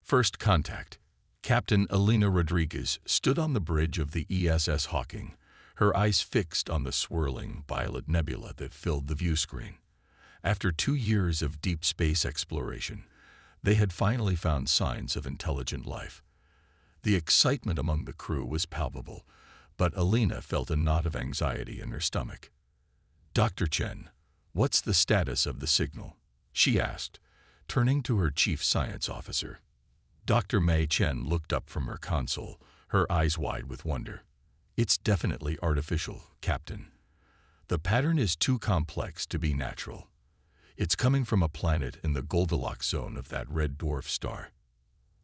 First contact. Captain Elena Rodriguez stood on the bridge of the ESS Hawking, her eyes fixed on the swirling violet nebula that filled the view screen. After 2 years of deep space exploration, they had finally found signs of intelligent life. The excitement among the crew was palpable, but Elena felt a knot of anxiety in her stomach. "Dr. Chen, what's the status of the signal?" she asked, turning to her chief science officer. Dr. Mei Chen looked up from her console, her eyes wide with wonder. "It's definitely artificial, Captain. The pattern is too complex to be natural. It's coming from a planet in the Goldilocks zone of that red dwarf star."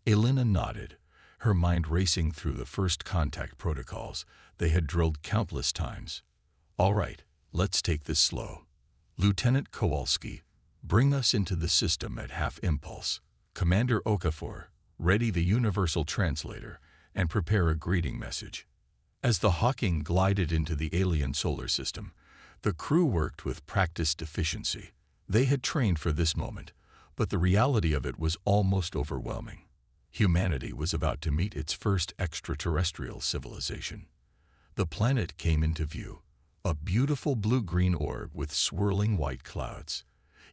Elena nodded, her mind racing through the first contact protocols they had drilled countless times. "All right, let's take this slow. Lieutenant Kowalski, bring us into the system at half impulse. Commander Okafor, ready the universal translator and prepare a greeting message." As the Hawking glided into the alien solar system, the crew worked with practiced efficiency. They had trained for this moment, but the reality of it was almost overwhelming. Humanity was about to meet its first extraterrestrial civilization. The planet came into view, a beautiful blue-green orb with swirling white clouds.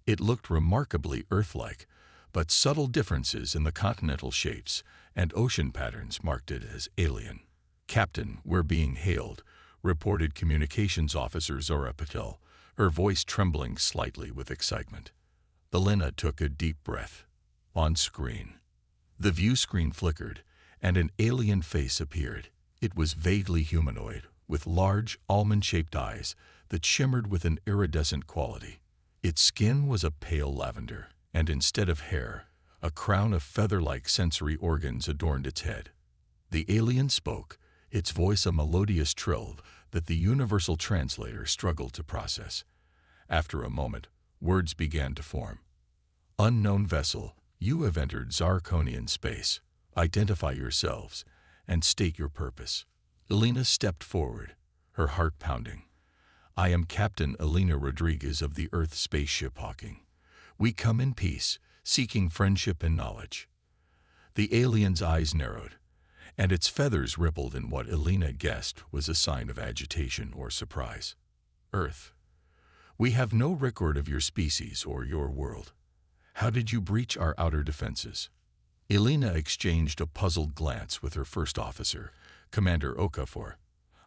It looked remarkably Earth-like, but subtle differences in the continental shapes and ocean patterns marked it as alien. "Captain, we're being hailed," reported Communications Officer Zora Patel, her voice trembling slightly with excitement. Elena took a deep breath. On screen, the view screen flickered, and an alien face appeared. It was vaguely humanoid, with large, almond-shaped eyes that shimmered with an iridescent quality. Its skin was a pale lavender, and instead of hair, a crown of feather-like sensory organs adorned its head. The alien spoke, its voice a melodious trill that the universal translator struggled to process. After a moment, words began to form. "Unknown vessel, you have entered Zarkonian space. Identify yourselves and state your purpose." Elena stepped forward, her heart pounding. "I am Captain Elena Rodriguez of the Earth spaceship Hawking. We come in peace, seeking friendship and knowledge." The alien's eyes narrowed, and its feathers rippled in what Elena guessed was a sign of agitation or surprise. "Earth, we have no record of your species or your world. How did you breach our outer defenses?" Elena exchanged a puzzled glance with her first officer, Commander Okafor.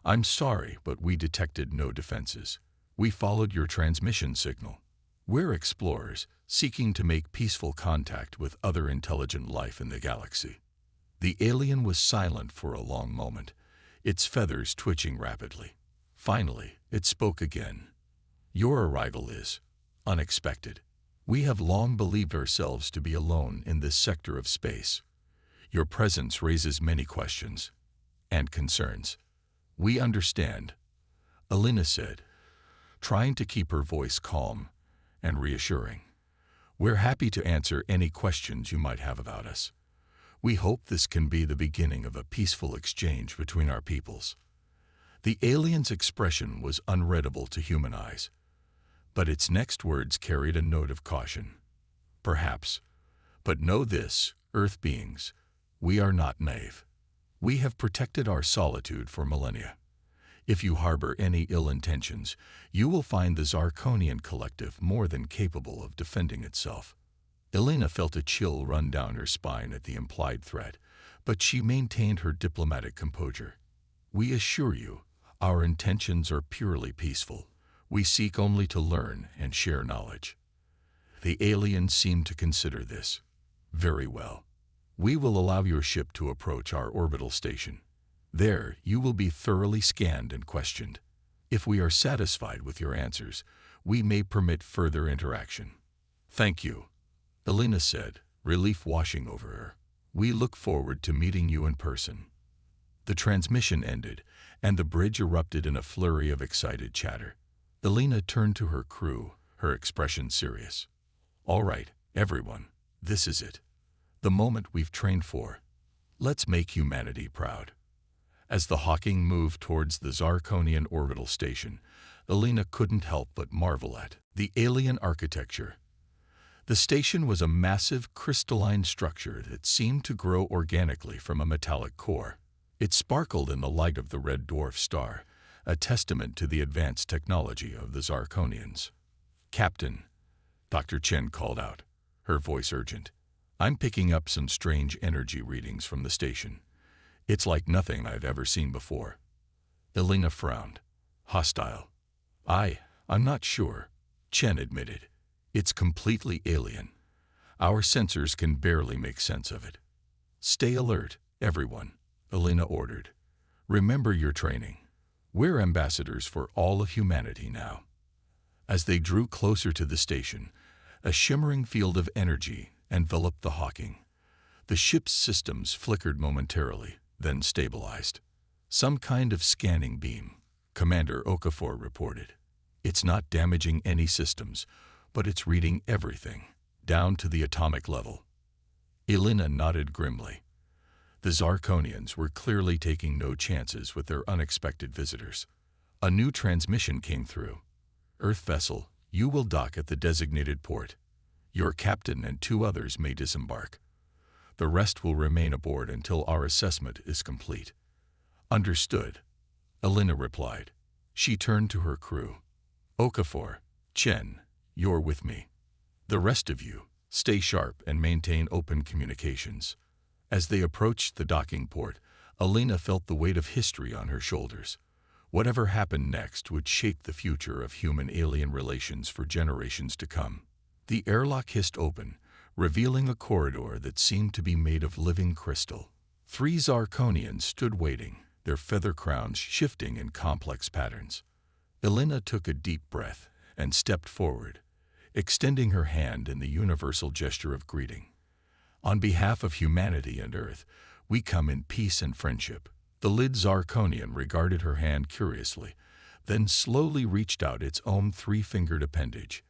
"I'm sorry, but we detected no defenses. We followed your transmission signal. We're explorers, seeking to make peaceful contact with other intelligent life in the galaxy." The alien was silent for a long moment, its feathers twitching rapidly. Finally, it spoke again. "Your arrival is unexpected. We have long believed ourselves to be alone in this sector of space. Your presence raises many questions and concerns." "We understand," Elena said, trying to keep her voice calm and reassuring. "We're happy to answer any questions you might have about us. We hope this can be the beginning of a peaceful exchange between our peoples." The alien's expression was unreadable to human eyes, but its next words carried a note of caution. "Perhaps, but know this, Earth beings, we are not naive. We have protected our solitude for millennia. If you harbor any ill intentions, you will find the Zarkonian collective more than capable of defending itself." Elena felt a chill run down her spine at the implied threat, but she maintained her diplomatic composure. "We assure you, our intentions are purely peaceful. We seek only to learn and share knowledge." The alien seemed to consider this. "Very well. We will allow your ship to approach our orbital station. There, you will be thoroughly scanned and questioned. If we are satisfied with your answers, we may permit further interaction." "Thank you," Elena said, relief washing over her. "We look forward to meeting you in person." The transmission ended, and the bridge erupted in a flurry of excited chatter. Elena turned to her crew, her expression serious. "All right, everyone, this is it. The moment we've trained for. Let's make humanity proud." As the Hawking moved towards the Zarkonian orbital station, Elena couldn't help but marvel at the alien architecture. The station was a massive crystalline structure that seemed to grow organically from a metallic core. It sparkled in the light of the red dwarf star, a testament to the advanced technology of the Zarkonians. "Captain," Dr. Chen called out, her voice urgent. "I'm picking up some strange energy readings from the station. It's like nothing I've ever seen before." Elena frowned. "Hostile?" I'm not sure," Chen admitted. "It's completely alien. Our sensors can barely make sense of it." "Stay alert, everyone," Elena ordered. "Remember your training. We're ambassadors for all of humanity now." As they drew closer to the station, a shimmering field of energy enveloped the Hawking. The ship's systems flickered momentarily, then stabilized. "Some kind of scanning beam," Commander Okafor reported. "It's not damaging any systems, but it's reading everything, down to the atomic level." Elena nodded grimly. The Zarkonians were clearly taking no chances with their unexpected visitors. A new transmission came through. "Earth vessel, you will dock at the designated port. Your captain and 2 others may disembark. The rest will remain aboard until our assessment is complete." "Understood," Elena replied. She turned to her crew. "Okafor, Chen, you're with me. The rest of you, stay sharp and maintain open communications." As they approached the docking port, Elena felt the weight of history on her shoulders. Whatever happened next would shape the future of human-alien relations for generations to come. The airlock hissed open, revealing a corridor that seemed to be made of living crystal. 3 Zarkonians stood waiting, their feather crowns shifting in complex patterns. Elena took a deep breath and stepped forward, extending her hand in the universal gesture of greeting. "On behalf of humanity and Earth, we come in peace and friendship." The lid Zarkonian regarded her hand curiously, then slowly reached out its own 3-fingered appendage.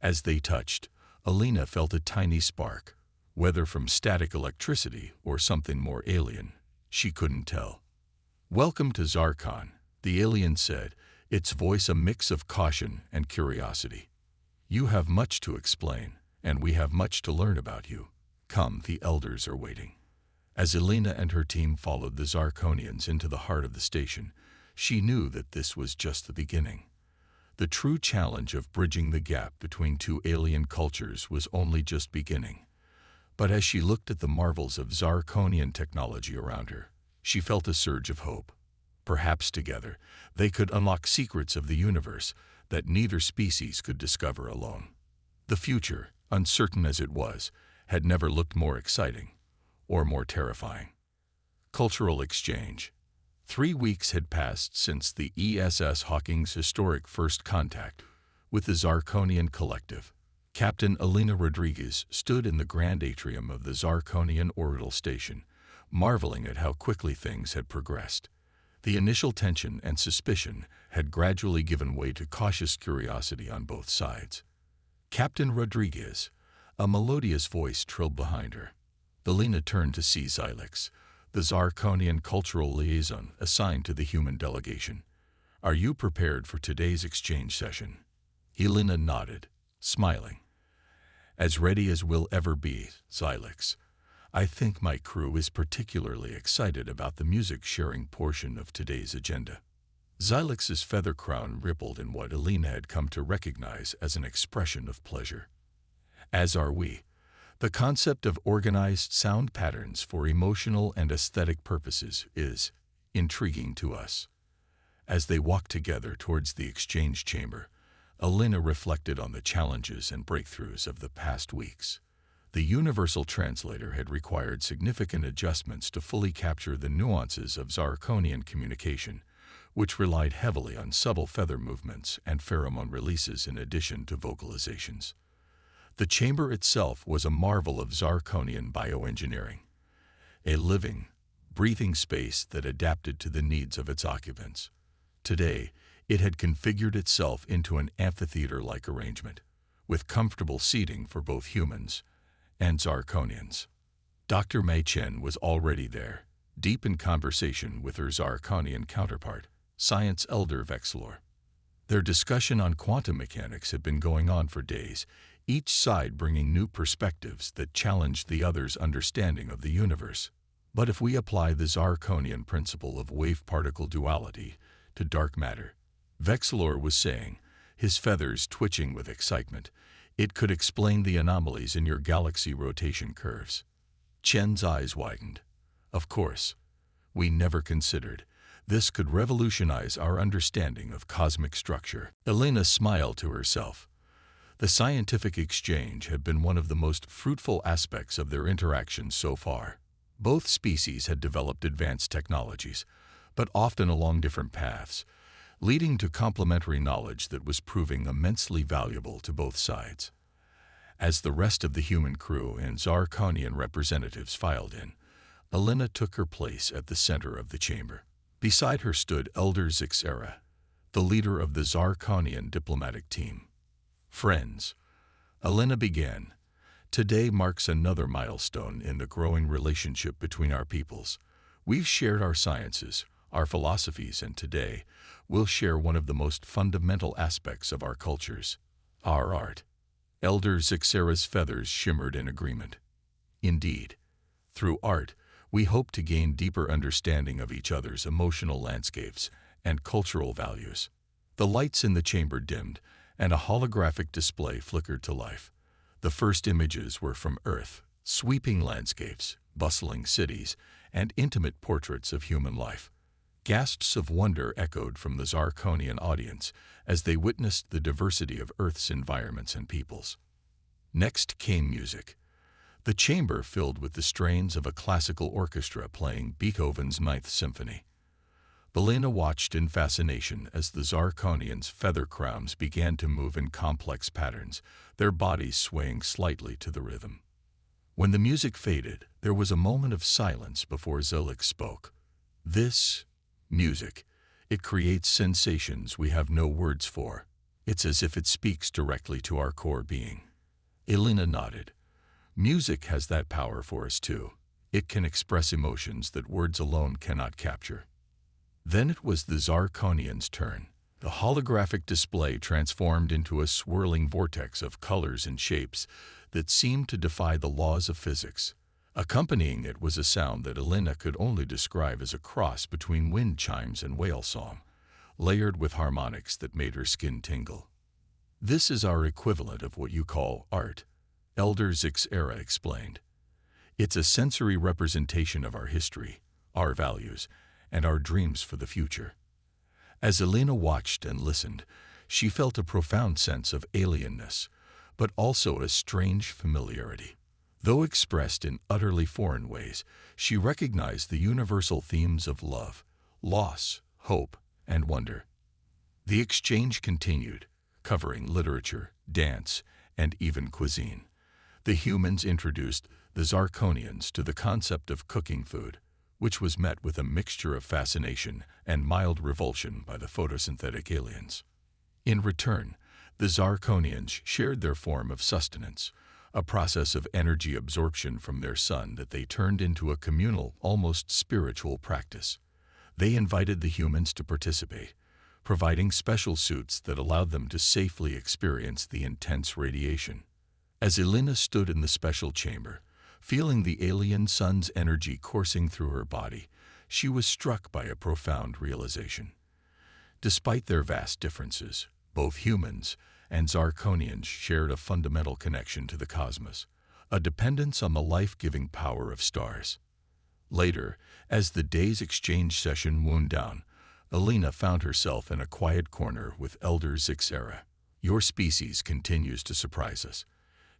As they touched, Elena felt a tiny spark, whether from static electricity or something more alien. She couldn't tell. "Welcome to Zarkon," the alien said, its voice a mix of caution and curiosity. "You have much to explain, and we have much to learn about you. Come, the elders are waiting." As Elena and her team followed the Zarkonians into the heart of the station, she knew that this was just the beginning. The true challenge of bridging the gap between 2 alien cultures was only just beginning. But as she looked at the marvels of Zarkonian technology around her, she felt a surge of hope. Perhaps together, they could unlock secrets of the universe that neither species could discover alone. The future, uncertain as it was, had never looked more exciting or more terrifying. Cultural exchange. 3 weeks had passed since the ESS Hawking's historic first contact with the Zarkonian collective. Captain Elena Rodriguez stood in the grand atrium of the Zarkonian orbital station, marveling at how quickly things had progressed. The initial tension and suspicion had gradually given way to cautious curiosity on both sides. "Captain Rodriguez," a melodious voice trilled behind her. Elena turned to see Xylix, the Zarkonian cultural liaison assigned to the human delegation. "Are you prepared for today's exchange session?" Elena nodded, smiling. "As ready as we'll ever be, Xylix. I think my crew is particularly excited about the music-sharing portion of today's agenda." Xylix's feather crown rippled in what Elena had come to recognize as an expression of pleasure. "As are we. The concept of organized sound patterns for emotional and aesthetic purposes is intriguing to us." As they walked together towards the exchange chamber, Elena reflected on the challenges and breakthroughs of the past weeks. The universal translator had required significant adjustments to fully capture the nuances of Zarkonian communication, which relied heavily on subtle feather movements and pheromone releases in addition to vocalizations. The chamber itself was a marvel of Zarkonian bioengineering, a living, breathing space that adapted to the needs of its occupants. Today, it had configured itself into an amphitheater-like arrangement, with comfortable seating for both humans and Zarkonians. Dr. Mei Chen was already there, deep in conversation with her Zarkonian counterpart, Science Elder Vexlor. Their discussion on quantum mechanics had been going on for days, each side bringing new perspectives that challenged the other's understanding of the universe. But if we apply the Zirconian principle of wave-particle duality to dark matter, Vexilor was saying, his feathers twitching with excitement, it could explain the anomalies in your galaxy rotation curves. Chen's eyes widened. Of course, we never considered. This could revolutionize our understanding of cosmic structure. Elena smiled to herself. The scientific exchange had been one of the most fruitful aspects of their interactions so far. Both species had developed advanced technologies, but often along different paths, leading to complementary knowledge that was proving immensely valuable to both sides. As the rest of the human crew and Zirconian representatives filed in, Elena took her place at the center of the chamber. Beside her stood Elder Zixera, the leader of the Zirconian diplomatic team. Friends, Elena began, today marks another milestone in the growing relationship between our peoples. We've shared our sciences, our philosophies, and today we'll share one of the most fundamental aspects of our cultures, our art. Elder Zixera's feathers shimmered in agreement. Indeed, through art, we hope to gain deeper understanding of each other's emotional landscapes and cultural values. The lights in the chamber dimmed, and a holographic display flickered to life. The first images were from Earth, sweeping landscapes, bustling cities, and intimate portraits of human life. Gasps of wonder echoed from the Zirconian audience as they witnessed the diversity of Earth's environments and peoples. Next came music. The chamber filled with the strains of a classical orchestra playing Beethoven's Ninth Symphony. Belena watched in fascination as the Zirconians' feather crowns began to move in complex patterns, their bodies swaying slightly to the rhythm. When the music faded, there was a moment of silence before Zelix spoke. This music, it creates sensations we have no words for. It's as if it speaks directly to our core being. Elena nodded. Music has that power for us too. It can express emotions that words alone cannot capture. Then it was the Zirconians' turn. The holographic display transformed into a swirling vortex of colors and shapes that seemed to defy the laws of physics. Accompanying it was a sound that Elena could only describe as a cross between wind chimes and whale song, layered with harmonics that made her skin tingle. This is our equivalent of what you call art, Elder Zixera explained. It's a sensory representation of our history, our values, and our dreams for the future. As Elena watched and listened, she felt a profound sense of alienness, but also a strange familiarity. Though expressed in utterly foreign ways, she recognized the universal themes of love, loss, hope, and wonder. The exchange continued, covering literature, dance, and even cuisine. The humans introduced the Zirconians to the concept of cooking food, which was met with a mixture of fascination and mild revulsion by the photosynthetic aliens. In return, the Zirconians shared their form of sustenance, a process of energy absorption from their sun that they turned into a communal, almost spiritual practice. They invited the humans to participate, providing special suits that allowed them to safely experience the intense radiation. As Elena stood in the special chamber, feeling the alien sun's energy coursing through her body, she was struck by a profound realization. Despite their vast differences, both humans and Zirconians shared a fundamental connection to the cosmos, a dependence on the life-giving power of stars. Later, as the day's exchange session wound down, Elena found herself in a quiet corner with Elder Zixera. "Your species continues to surprise us,"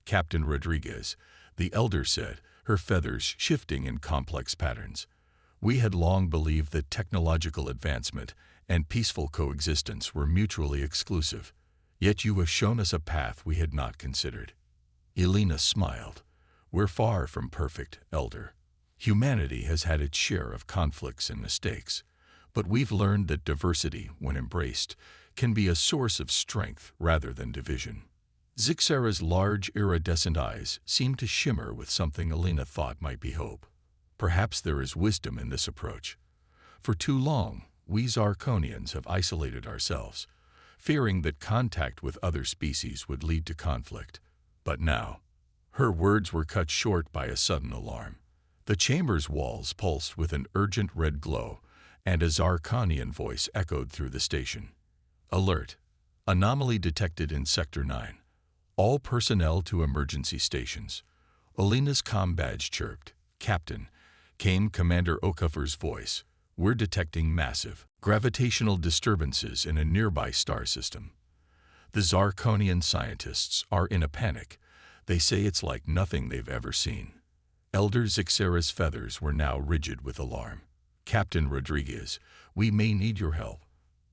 Captain Rodriguez, the elder said, her feathers shifting in complex patterns. "We had long believed that technological advancement and peaceful coexistence were mutually exclusive, yet you have shown us a path we had not considered." Elena smiled. "We're far from perfect, Elder. Humanity has had its share of conflicts and mistakes, but we've learned that diversity, when embraced, can be a source of strength rather than division." Zixera's large, iridescent eyes seemed to shimmer with something Elena thought might be hope. Perhaps there is wisdom in this approach. For too long, we Zirconians have isolated ourselves, fearing that contact with other species would lead to conflict. But now, her words were cut short by a sudden alarm. The chamber's walls pulsed with an urgent red glow, and a Zarkonian voice echoed through the station. Alert! Anomaly detected in Sector 9. All personnel to emergency stations. Alina's comm badge chirped. Captain, came Commander Okafor's voice. We're detecting massive gravitational disturbances in a nearby star system. The Zarkonian scientists are in a panic. They say it's like nothing they've ever seen. Elder Zixera's feathers were now rigid with alarm. Captain Rodriguez, we may need your help.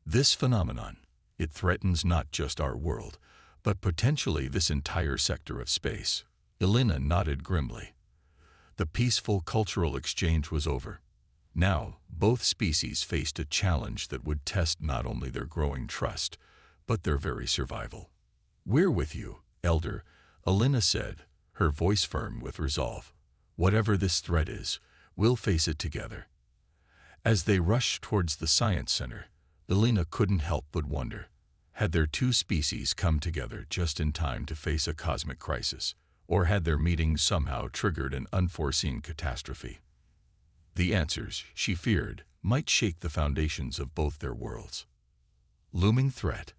This phenomenon, it threatens not just our world, but potentially this entire sector of space. Elena nodded grimly. The peaceful cultural exchange was over. Now, both species faced a challenge that would test not only their growing trust, but their very survival. We're with you, Elder, Elena said, her voice firm with resolve. Whatever this threat is, we'll face it together. As they rushed towards the Science Center, Elena couldn't help but wonder, had their two species come together just in time to face a cosmic crisis, or had their meeting somehow triggered an unforeseen catastrophe? The answers, she feared, might shake the foundations of both their worlds. Looming threat.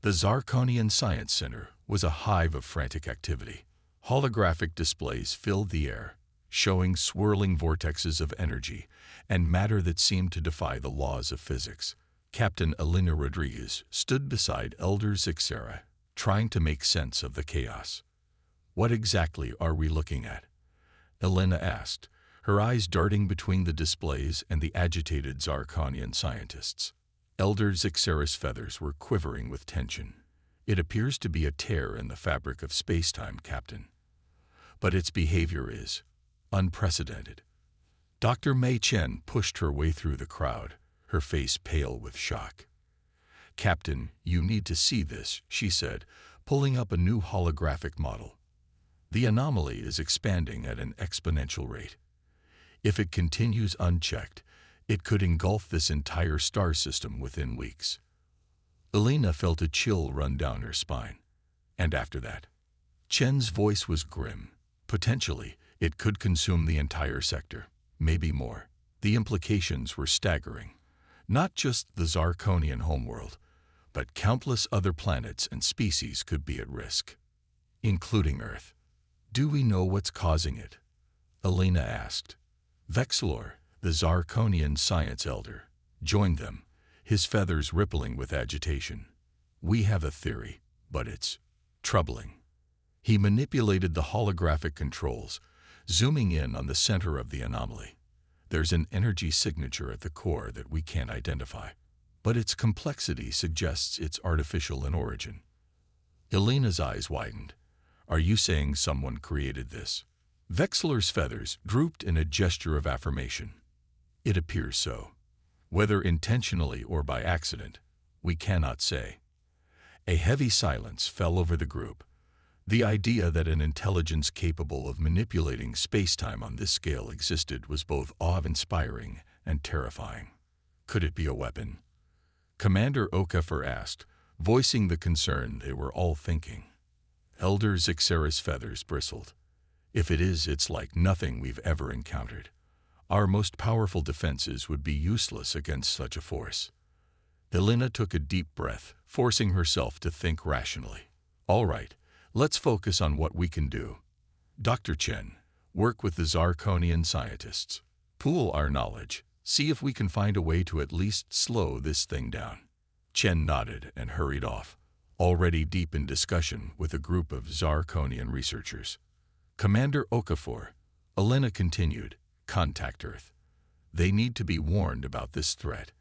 The Zarkonian Science Center was a hive of frantic activity. Holographic displays filled the air, showing swirling vortexes of energy and matter that seemed to defy the laws of physics. Captain Elena Rodriguez stood beside Elder Zixera, trying to make sense of the chaos. What exactly are we looking at? Elena asked, her eyes darting between the displays and the agitated Zarkonian scientists. Elder Zixera's feathers were quivering with tension. It appears to be a tear in the fabric of space-time, Captain. But its behavior is unprecedented. Dr. Mei Chen pushed her way through the crowd, her face pale with shock. Captain, you need to see this, she said, pulling up a new holographic model. The anomaly is expanding at an exponential rate. If it continues unchecked, it could engulf this entire star system within weeks. Elena felt a chill run down her spine. And after that, Chen's voice was grim. Potentially, it could consume the entire sector, maybe more. The implications were staggering. Not just the Zarkonian homeworld, but countless other planets and species could be at risk, including Earth. Do we know what's causing it? Elena asked. Vexlor, the Zarkonian science elder, joined them, his feathers rippling with agitation. We have a theory, but it's troubling. He manipulated the holographic controls, zooming in on the center of the anomaly. There's an energy signature at the core that we can't identify, but its complexity suggests it's artificial in origin. Elena's eyes widened. Are you saying someone created this? Vexler's feathers drooped in a gesture of affirmation. It appears so. Whether intentionally or by accident, we cannot say. A heavy silence fell over the group. The idea that an intelligence capable of manipulating space-time on this scale existed was both awe-inspiring and terrifying. Could it be a weapon? Commander Okafor asked, voicing the concern they were all thinking. Elder Zixera's feathers bristled. If it is, it's like nothing we've ever encountered. Our most powerful defenses would be useless against such a force. Elena took a deep breath, forcing herself to think rationally. All right. Let's focus on what we can do. Dr. Chen, work with the Zarkonian scientists. Pool our knowledge. See if we can find a way to at least slow this thing down. Chen nodded and hurried off, already deep in discussion with a group of Zarkonian researchers. Commander Okafor, Elena continued, contact Earth. They need to be warned about this threat,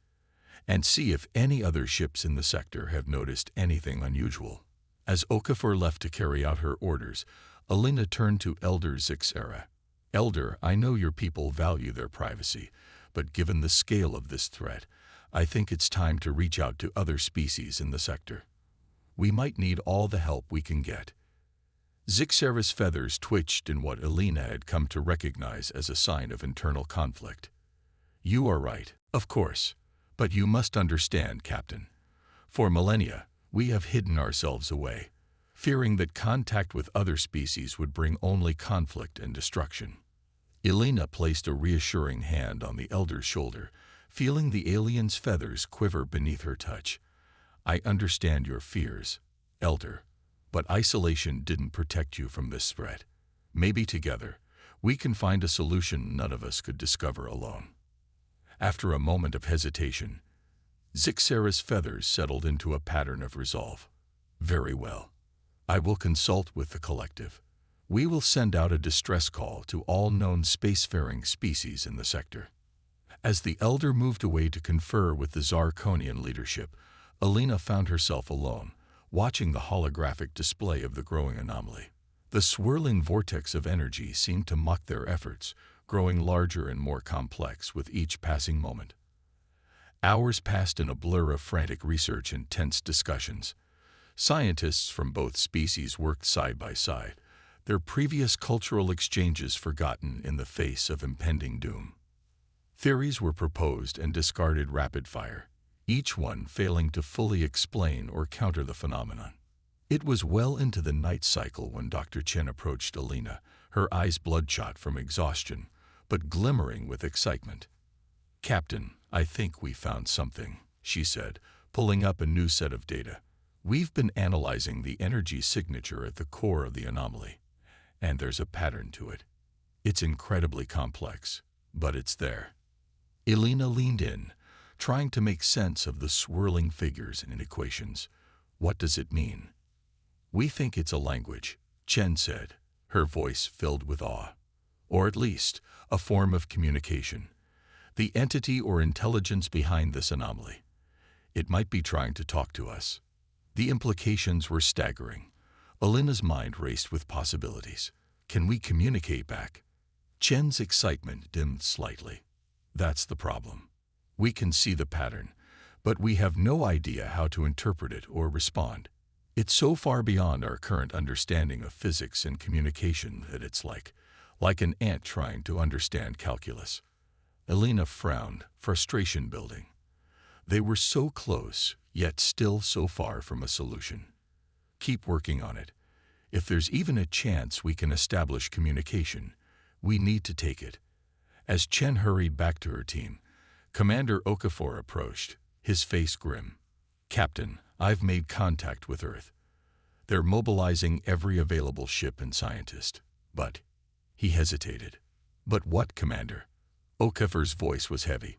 and see if any other ships in the sector have noticed anything unusual. As Okafor left to carry out her orders, Elena turned to Elder Zixera. Elder, I know your people value their privacy, but given the scale of this threat, I think it's time to reach out to other species in the sector. We might need all the help we can get. Zixera's feathers twitched in what Elena had come to recognize as a sign of internal conflict. You are right, of course, but you must understand, Captain. For millennia, we have hidden ourselves away. fearing that contact with other species would bring only conflict and destruction. Elena placed a reassuring hand on the elder's shoulder, feeling the alien's feathers quiver beneath her touch. I understand your fears, Elder, but isolation didn't protect you from this threat. Maybe together, we can find a solution none of us could discover alone. After a moment of hesitation, Zixera's feathers settled into a pattern of resolve. Very well. I will consult with the collective. We will send out a distress call to all known spacefaring species in the sector. As the elder moved away to confer with the Zarkonian leadership, Elena found herself alone, watching the holographic display of the growing anomaly. The swirling vortex of energy seemed to mock their efforts, growing larger and more complex with each passing moment. Hours passed in a blur of frantic research and tense discussions. Scientists from both species worked side by side, their previous cultural exchanges forgotten in the face of impending doom. Theories were proposed and discarded rapid fire, each one failing to fully explain or counter the phenomenon. It was well into the night cycle when Dr. Chen approached Elena, her eyes bloodshot from exhaustion, but glimmering with excitement. "Captain, I think we found something," she said, pulling up a new set of data. "We've been analyzing the energy signature at the core of the anomaly, and there's a pattern to it. It's incredibly complex, but it's there." Elena leaned in, trying to make sense of the swirling figures and equations. "What does it mean?" "We think it's a language," Chen said, her voice filled with awe. "Or at least, a form of communication. The entity or intelligence behind this anomaly. It might be trying to talk to us." The implications were staggering. Elena's mind raced with possibilities. Can we communicate back? Chen's excitement dimmed slightly. That's the problem. We can see the pattern, but we have no idea how to interpret it or respond. It's so far beyond our current understanding of physics and communication that it's like an ant trying to understand calculus. Elena frowned, frustration building. They were so close, yet still so far from a solution. "Keep working on it. If there's even a chance we can establish communication, we need to take it." As Chen hurried back to her team, Commander Okafor approached, his face grim. "Captain, I've made contact with Earth. They're mobilizing every available ship and scientist. But..." He hesitated. "But what, Commander?" Okafor's voice was heavy.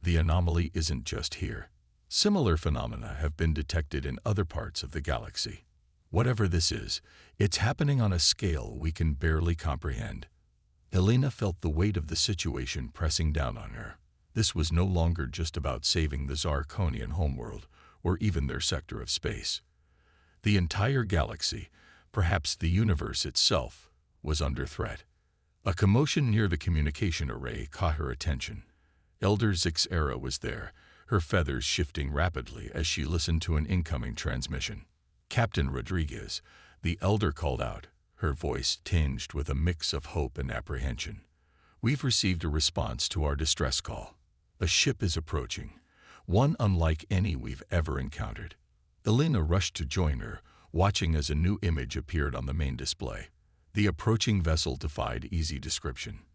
"The anomaly isn't just here. Similar phenomena have been detected in other parts of the galaxy. Whatever this is, it's happening on a scale we can barely comprehend." Elena felt the weight of the situation pressing down on her. This was no longer just about saving the Zarkonian homeworld, or even their sector of space. The entire galaxy, perhaps the universe itself, was under threat. A commotion near the communication array caught her attention. Elder Zixera was there, her feathers shifting rapidly as she listened to an incoming transmission. "Captain Rodriguez," the elder called out, her voice tinged with a mix of hope and apprehension. "We've received a response to our distress call. A ship is approaching, one unlike any we've ever encountered." Elena rushed to join her, watching as a new image appeared on the main display. The approaching vessel defied easy description.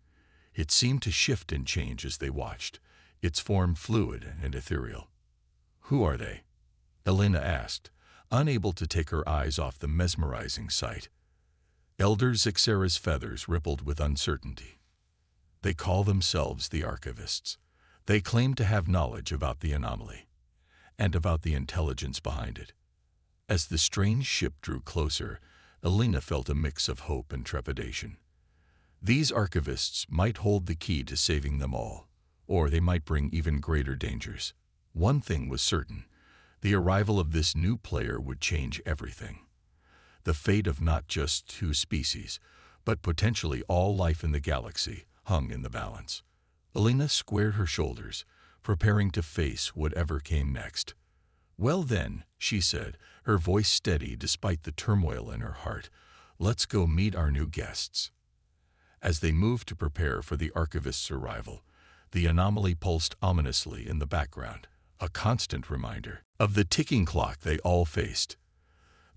It seemed to shift and change as they watched, its form fluid and ethereal. "Who are they?" Elena asked, unable to take her eyes off the mesmerizing sight. Elder Zixera's feathers rippled with uncertainty. "They call themselves the Archivists. They claim to have knowledge about the anomaly, and about the intelligence behind it." As the strange ship drew closer, Elena felt a mix of hope and trepidation. These Archivists might hold the key to saving them all, or they might bring even greater dangers. One thing was certain: the arrival of this new player would change everything. The fate of not just two species, but potentially all life in the galaxy, hung in the balance. Elena squared her shoulders, preparing to face whatever came next. "Well then," she said, her voice steady despite the turmoil in her heart, "let's go meet our new guests." As they moved to prepare for the Archivist's arrival, the anomaly pulsed ominously in the background, a constant reminder of the ticking clock they all faced.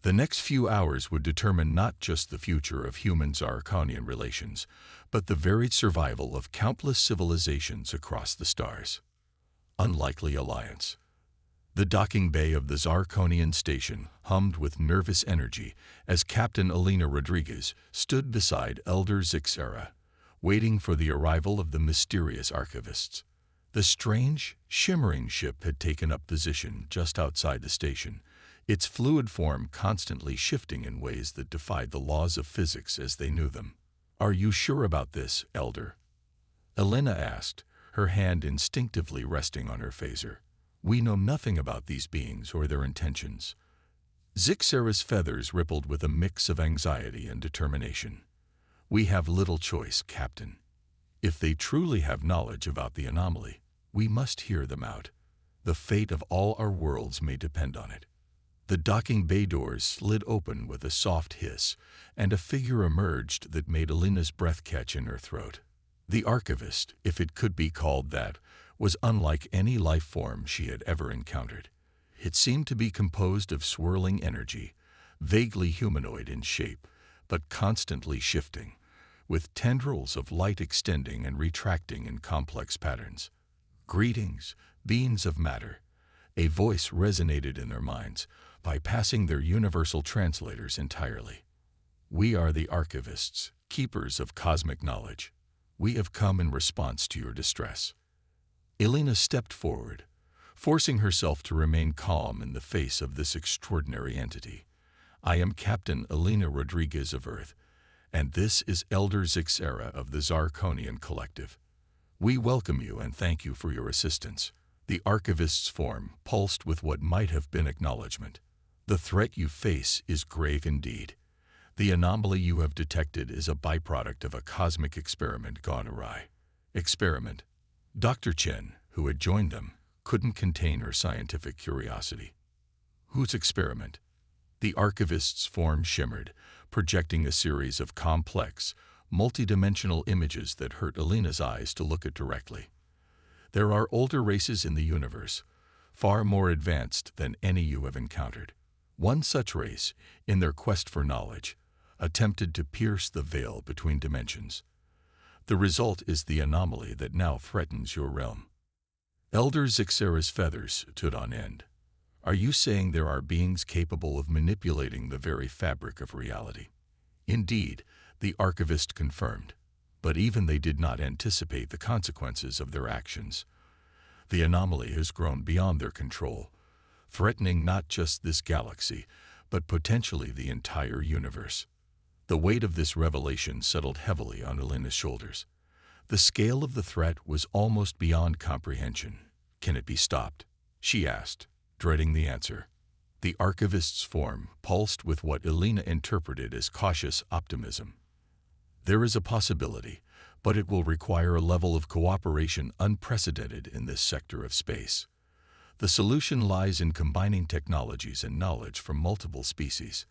The next few hours would determine not just the future of human-Zarkonian relations, but the varied survival of countless civilizations across the stars. Unlikely alliance. The docking bay of the Zarkonian station hummed with nervous energy as Captain Alina Rodriguez stood beside Elder Zixera, waiting for the arrival of the mysterious archivists. The strange, shimmering ship had taken up position just outside the station, its fluid form constantly shifting in ways that defied the laws of physics as they knew them. "Are you sure about this, Elder?" Elena asked, her hand instinctively resting on her phaser. "We know nothing about these beings or their intentions." Zixera's feathers rippled with a mix of anxiety and determination. "We have little choice, Captain. If they truly have knowledge about the anomaly, we must hear them out. The fate of all our worlds may depend on it." The docking bay doors slid open with a soft hiss, and a figure emerged that made Alina's breath catch in her throat. The archivist, if it could be called that, was unlike any life form she had ever encountered. It seemed to be composed of swirling energy, vaguely humanoid in shape, but constantly shifting, with tendrils of light extending and retracting in complex patterns. "Greetings, beings of matter," a voice resonated in their minds, bypassing their universal translators entirely. "We are the archivists, keepers of cosmic knowledge. We have come in response to your distress." Elena stepped forward, forcing herself to remain calm in the face of this extraordinary entity. "I am Captain Alina Rodriguez of Earth, and this is Elder Zixera of the Zarkonian Collective. We welcome you and thank you for your assistance." The archivist's form pulsed with what might have been acknowledgement. "The threat you face is grave indeed. The anomaly you have detected is a byproduct of a cosmic experiment gone awry." Experiment? Dr. Chen, who had joined them, couldn't contain her scientific curiosity. "Whose experiment?" The archivist's form shimmered, projecting a series of complex, multidimensional images that hurt Alina's eyes to look at directly. "There are older races in the universe, far more advanced than any you have encountered. One such race, in their quest for knowledge, attempted to pierce the veil between dimensions. The result is the anomaly that now threatens your realm." Elder Zixera's feathers stood on end. "Are you saying there are beings capable of manipulating the very fabric of reality?" "Indeed," the archivist confirmed, "but even they did not anticipate the consequences of their actions. The anomaly has grown beyond their control, threatening not just this galaxy, but potentially the entire universe." The weight of this revelation settled heavily on Elena's shoulders. The scale of the threat was almost beyond comprehension. "Can it be stopped?" she asked, dreading the answer. The archivist's form pulsed with what Elena interpreted as cautious optimism. "There is a possibility, but it will require a level of cooperation unprecedented in this sector of space. The solution lies in combining technologies and knowledge from multiple species."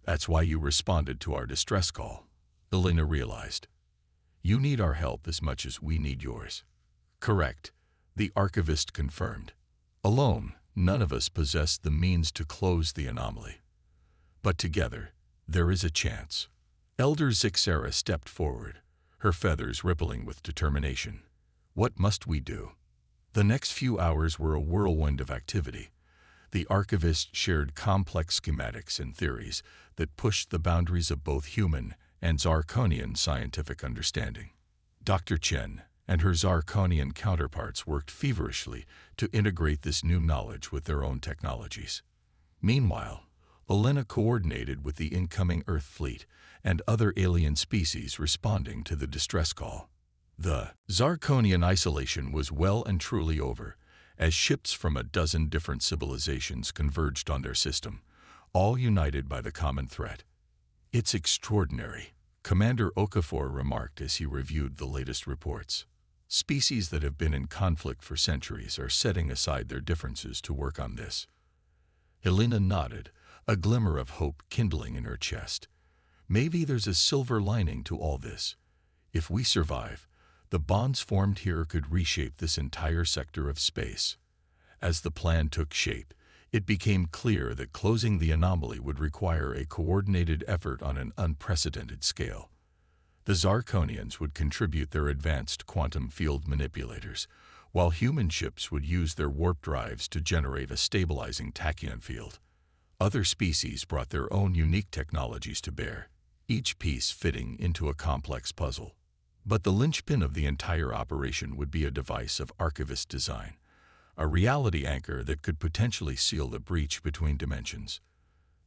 "That's why you responded to our distress call," Elena realized. "You need our help as much as we need yours." "Correct," the archivist confirmed. "Alone, none of us possess the means to close the anomaly. But together, there is a chance." Elder Zixera stepped forward, her feathers rippling with determination. "What must we do?" The next few hours were a whirlwind of activity. The archivist shared complex schematics and theories that pushed the boundaries of both human and Zarkonian scientific understanding. Dr. Chen and her Zarkonian counterparts worked feverishly to integrate this new knowledge with their own technologies. Meanwhile, Elena coordinated with the incoming Earth fleet and other alien species responding to the distress call. The Zarkonian isolation was well and truly over, as ships from a dozen different civilizations converged on their system, all united by the common threat. "It's extraordinary," Commander Okafor remarked as he reviewed the latest reports. "Species that have been in conflict for centuries are setting aside their differences to work on this." Helena nodded, a glimmer of hope kindling in her chest. "Maybe there's a silver lining to all this. If we survive, the bonds formed here could reshape this entire sector of space." As the plan took shape, It became clear that closing the anomaly would require a coordinated effort on an unprecedented scale. The Zarkonians would contribute their advanced quantum field manipulators, while human ships would use their warp drives to generate a stabilizing tachyon field. Other species brought their own unique technologies to bear, each piece fitting into a complex puzzle. But the linchpin of the entire operation would be a device of archivist design, a reality anchor that could potentially seal the breach between dimensions.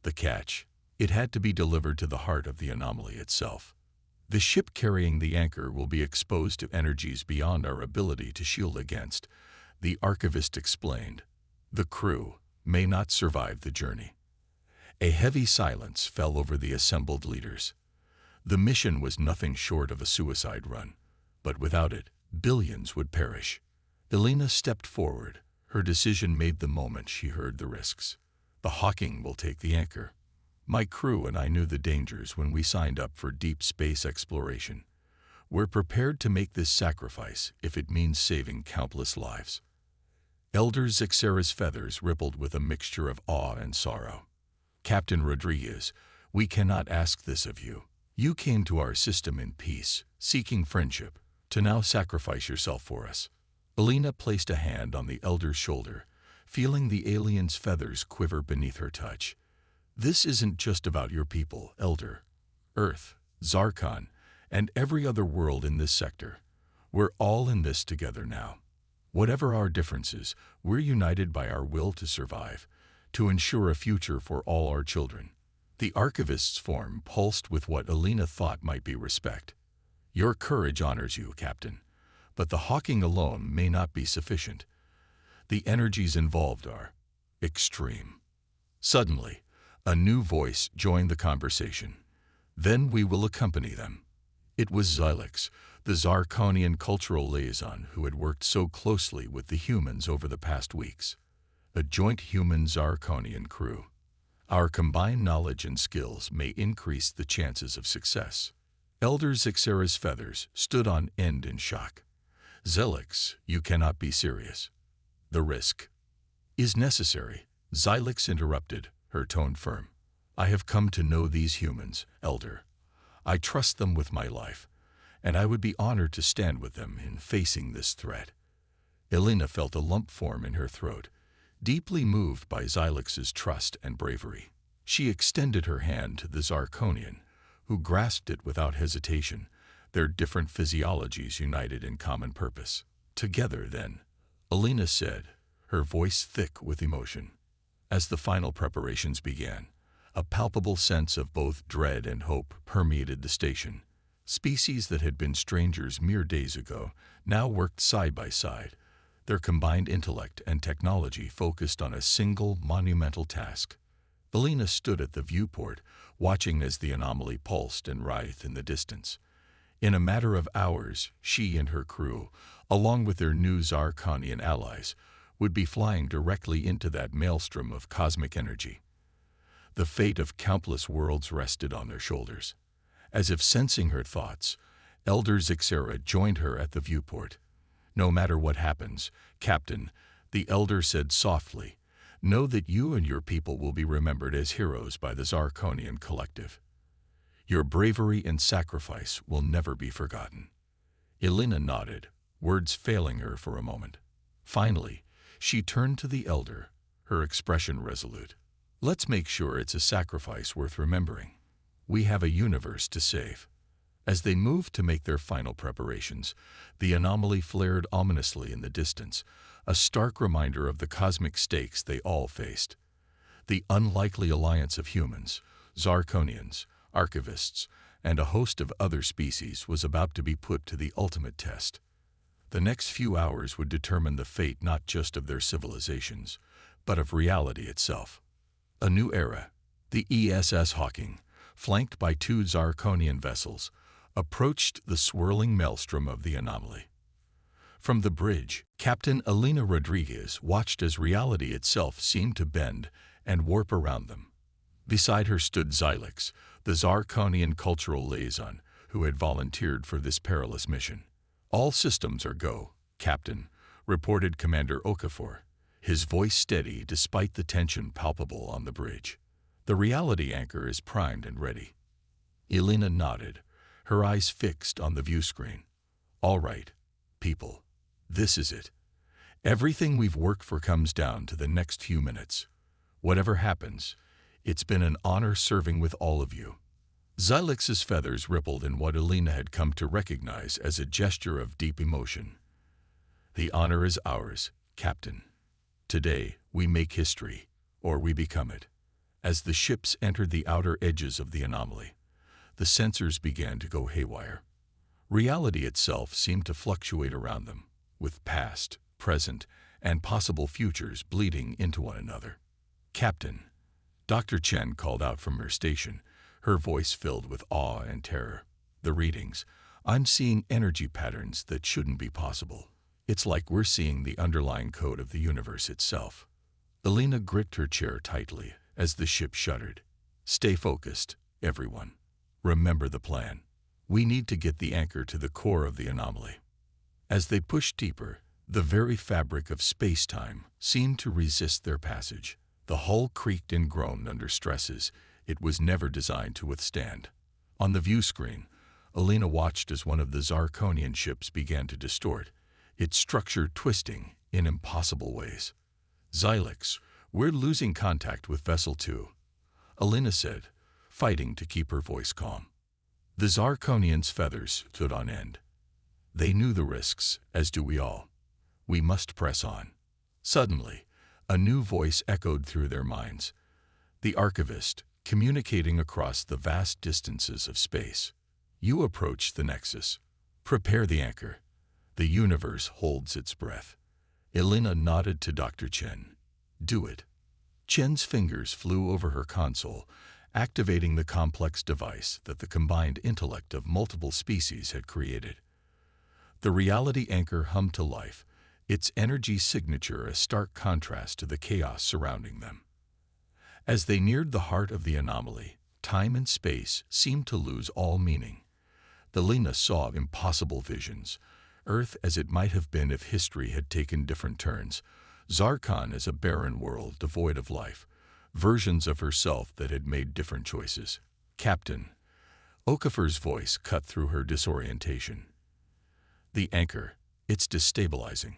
The catch: it had to be delivered to the heart of the anomaly itself. The ship carrying the anchor will be exposed to energies beyond our ability to shield against, the archivist explained. The crew may not survive the journey. A heavy silence fell over the assembled leaders. The mission was nothing short of a suicide run, but without it, billions would perish. Elena stepped forward, her decision made the moment she heard the risks. The Hawking will take the anchor. My crew and I knew the dangers when we signed up for deep space exploration. We're prepared to make this sacrifice if it means saving countless lives. Elder Zixera's feathers rippled with a mixture of awe and sorrow. Captain Rodriguez, we cannot ask this of you. You came to our system in peace, seeking friendship, to now sacrifice yourself for us. Elena placed a hand on the elder's shoulder, feeling the alien's feathers quiver beneath her touch. This isn't just about your people, Elder. Earth, Zarkon, and every other world in this sector. We're all in this together now. Whatever our differences, we're united by our will to survive, to ensure a future for all our children. The archivist's form pulsed with what Elena thought might be respect. Your courage honors you, Captain, but the Hawking alone may not be sufficient. The energies involved are extreme. Suddenly, a new voice joined the conversation. Then we will accompany them. It was Xylix, the Zarkonian cultural liaison who had worked so closely with the humans over the past weeks. A joint human-Zarkonian crew. Our combined knowledge and skills may increase the chances of success. Elder Zixera's feathers stood on end in shock. Xylix, you cannot be serious. The risk is necessary, Xylix interrupted, her tone firm. I have come to know these humans, Elder. I trust them with my life, and I would be honored to stand with them in facing this threat. Elena felt a lump form in her throat, deeply moved by Xylix's trust and bravery. She extended her hand to the Zarkonian, who grasped it without hesitation, their different physiologies united in common purpose. Together, then, Elena said, her voice thick with emotion. As the final preparations began, a palpable sense of both dread and hope permeated the station. Species that had been strangers mere days ago now worked side by side, their combined intellect and technology focused on a single monumental task. Elena stood at the viewport, watching as the anomaly pulsed and writhed in the distance. In a matter of hours, she and her crew, along with their new Zarkonian allies, would be flying directly into that maelstrom of cosmic energy. The fate of countless worlds rested on their shoulders. As if sensing her thoughts, Elder Zixera joined her at the viewport. No matter what happens, Captain, the Elder said softly, know that you and your people will be remembered as heroes by the Zarkonian collective. Your bravery and sacrifice will never be forgotten. Elena nodded, words failing her for a moment. Finally, she turned to the Elder, her expression resolute. Let's make sure it's a sacrifice worth remembering. We have a universe to save. As they moved to make their final preparations, the anomaly flared ominously in the distance, a stark reminder of the cosmic stakes they all faced. The unlikely alliance of humans, Zarkonians, archivists, and a host of other species was about to be put to the ultimate test. The next few hours would determine the fate not just of their civilizations, but of reality itself. A new era, the ESS Hawking, flanked by two Zarkonian vessels, approached the swirling maelstrom of the anomaly. From the bridge, Captain Elena Rodriguez watched as reality itself seemed to bend and warp around them. Beside her stood Xylix, the Zarkonian cultural liaison, who had volunteered for this perilous mission. All systems are go, Captain, reported Commander Okafor, his voice steady despite the tension palpable on the bridge. "The reality anchor is primed and ready." Elena nodded, her eyes fixed on the view screen. "All right, people. This is it. Everything we've worked for comes down to the next few minutes. Whatever happens, it's been an honor serving with all of you." Xylix's feathers rippled in what Elena had come to recognize as a gesture of deep emotion. "The honor is ours, Captain. Today, we make history, or we become it." As the ships entered the outer edges of the anomaly, the sensors began to go haywire. Reality itself seemed to fluctuate around them, with past, present, and possible futures bleeding into one another. "Captain," Dr. Chen called out from her station, her voice filled with awe and terror. "The readings. I'm seeing energy patterns that shouldn't be possible. It's like we're seeing the underlying code of the universe itself." Elena gripped her chair tightly as the ship shuddered. "Stay focused, everyone. Remember the plan. We need to get the anchor to the core of the anomaly." As they pushed deeper, the very fabric of space-time seemed to resist their passage. The hull creaked and groaned under stresses it was never designed to withstand. On the view screen, Elena watched as one of the Zarkonian ships began to distort, its structure twisting in impossible ways. "Xylix, we're losing contact with Vessel 2, Elena said, fighting to keep her voice calm. The Zarkonian's feathers stood on end. They knew the risks, as do we all. We must press on. Suddenly, a new voice echoed through their minds. The archivist, communicating across the vast distances of space. "You approach the Nexus. Prepare the anchor. The universe holds its breath." Elena nodded to Dr. Chen. "Do it." Chen's fingers flew over her console, activating the complex device that the combined intellect of multiple species had created. The reality anchor hummed to life, its energy signature a stark contrast to the chaos surrounding them. As they neared the heart of the anomaly, time and space seemed to lose all meaning. Elena saw impossible visions, Earth as it might have been if history had taken different turns, Zarkon as a barren world devoid of life, versions of herself that had made different choices. "Captain," Okafor's voice cut through her disorientation. "The anchor, it's destabilizing.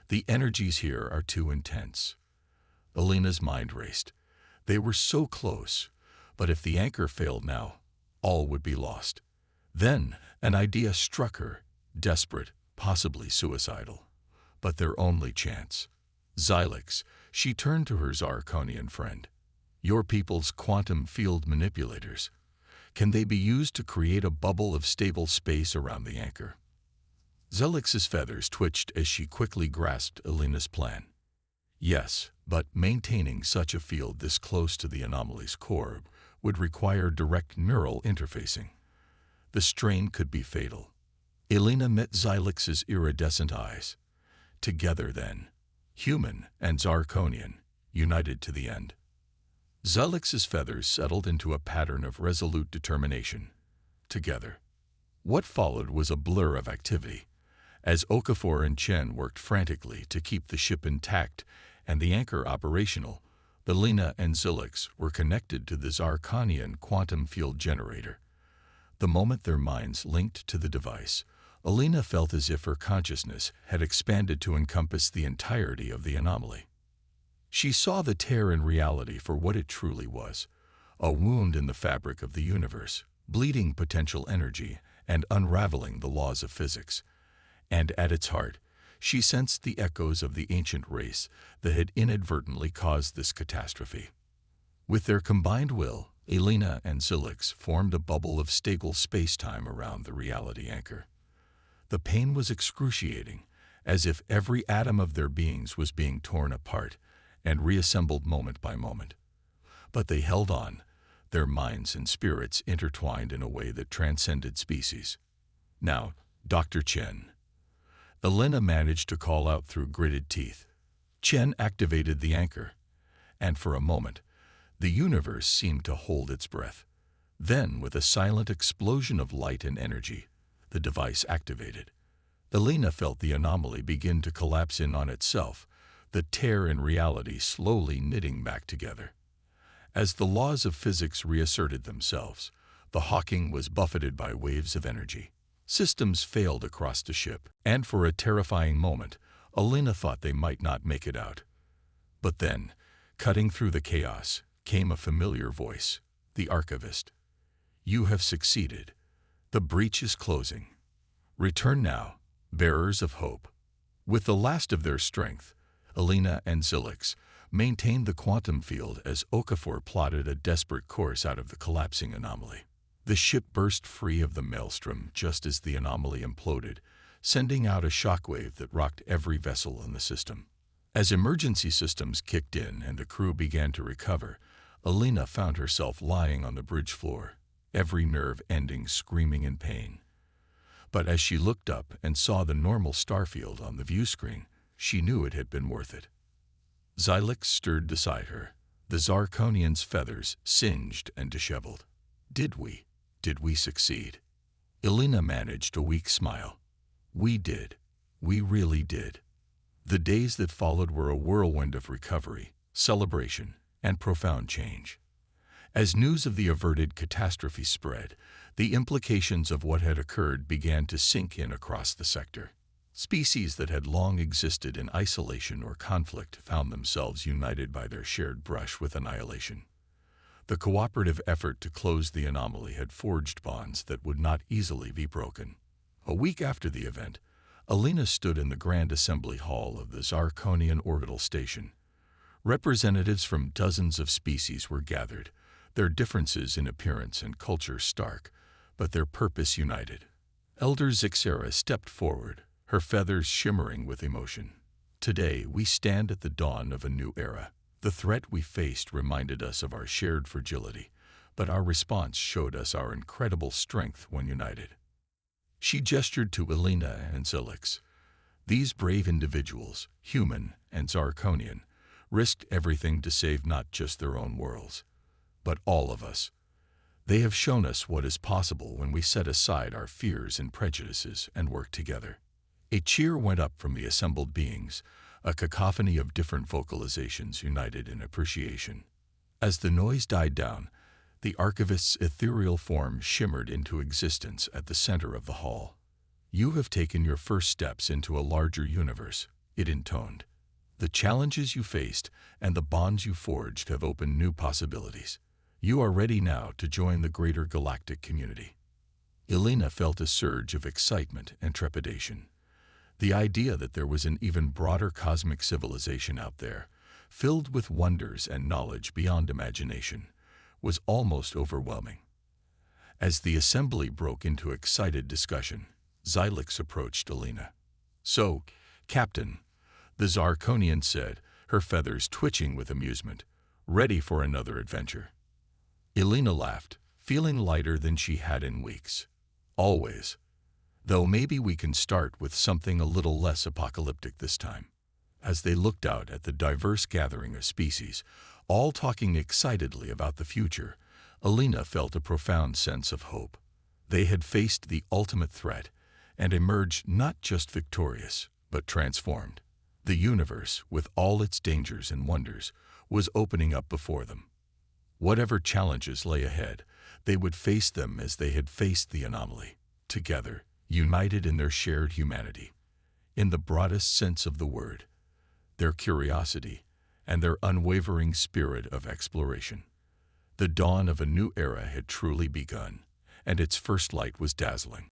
The energies here are too intense." Elena's mind raced. They were so close, but if the anchor failed now, all would be lost. Then an idea struck her, desperate, possibly suicidal, but their only chance. "Xylix," she turned to her Zarkonian friend. "Your people's quantum field manipulators. Can they be used to create a bubble of stable space around the anchor?" Xylix's feathers twitched as she quickly grasped Elena's plan. "Yes, but maintaining such a field this close to the anomaly's core would require direct neural interfacing. The strain could be fatal." Elena met Xylix's iridescent eyes. Together then, human and Zarkonian, united to the end. Xylix's feathers settled into a pattern of resolute determination. Together. What followed was a blur of activity, as Okafor and Chen worked frantically to keep the ship intact and the anchor operational. Elena and Xylix were connected to the Zarkonian quantum field generator. The moment their minds linked to the device, Elena felt as if her consciousness had expanded to encompass the entirety of the anomaly. She saw the tear in reality for what it truly was, a wound in the fabric of the universe, bleeding potential energy and unraveling the laws of physics. And at its heart, she sensed the echoes of the ancient race that had inadvertently caused this catastrophe. With their combined will, Elena and Xylix formed a bubble of stable space-time around the reality anchor. The pain was excruciating, as if every atom of their beings was being torn apart and reassembled moment by moment. But they held on, their minds and spirits intertwined in a way that transcended species. "Now, Dr. Chen." Elena managed to call out through gritted teeth. Chen activated the anchor, and for a moment, the universe seemed to hold its breath. Then, with a silent explosion of light and energy, the device activated. Elena felt the anomaly begin to collapse in on itself, the tear in reality slowly knitting back together. As the laws of physics reasserted themselves, the Hawking was buffeted by waves of energy. Systems failed across the ship, and for a terrifying moment, Alina thought they might not make it out. But then, cutting through the chaos, came a familiar voice, the archivist. "You have succeeded. The breach is closing. Return now, bearers of hope." With the last of their strength, Alina and Zilix maintained the quantum field as Okafor plotted a desperate course out of the collapsing anomaly. The ship burst free of the maelstrom just as the anomaly imploded, sending out a shockwave that rocked every vessel in the system. As emergency systems kicked in and the crew began to recover, Alina found herself lying on the bridge floor, every nerve ending screaming in pain. But as she looked up and saw the normal starfield on the view screen, she knew it had been worth it. Zilix stirred beside her, the Zarkonian's feathers singed and disheveled. Did we succeed? Alina managed a weak smile. We did. We really did. The days that followed were a whirlwind of recovery, celebration, and profound change. As news of the averted catastrophe spread, the implications of what had occurred began to sink in across the sector. Species that had long existed in isolation or conflict found themselves united by their shared brush with annihilation. The cooperative effort to close the anomaly had forged bonds that would not easily be broken. A week after the event, Alina stood in the Grand Assembly Hall of the Zarkonian Orbital Station. Representatives from dozens of species were gathered, their differences in appearance and culture stark, but their purpose united. Elder Zixera stepped forward, her feathers shimmering with emotion. Today, we stand at the dawn of a new era. The threat we faced reminded us of our shared fragility, but our response showed us our incredible strength when united. She gestured to Alina and Zilix. These brave individuals, human and Zarkonian, risked everything to save not just their own worlds, but all of us. They have shown us what is possible when we set aside our fears and prejudices and work together. A cheer went up from the assembled beings, a cacophony of different vocalizations united in appreciation. As the noise died down, the archivist's ethereal form shimmered into existence at the center of the hall. "You have taken your first steps into a larger universe," it intoned. "The challenges you faced and the bonds you forged have opened new possibilities. You are ready now to join the greater galactic community." Alina felt a surge of excitement and trepidation. The idea that there was an even broader cosmic civilization out there, filled with wonders and knowledge beyond imagination, was almost overwhelming. As the assembly broke into excited discussion, Zilix approached Alina. "So, Captain," the Zarkonian said, her feathers twitching with amusement, "ready for another adventure?" Alina laughed, feeling lighter than she had in weeks. "Always. Though maybe we can start with something a little less apocalyptic this time." As they looked out at the diverse gathering of species, all talking excitedly about the future, Alina felt a profound sense of hope. They had faced the ultimate threat and emerged not just victorious, but transformed. The universe, with all its dangers and wonders, was opening up before them. Whatever challenges lay ahead, they would face them as they had faced the anomaly, together, united in their shared humanity. In the broadest sense of the word, their curiosity and their unwavering spirit of exploration. The dawn of a new era had truly begun, and its first light was dazzling.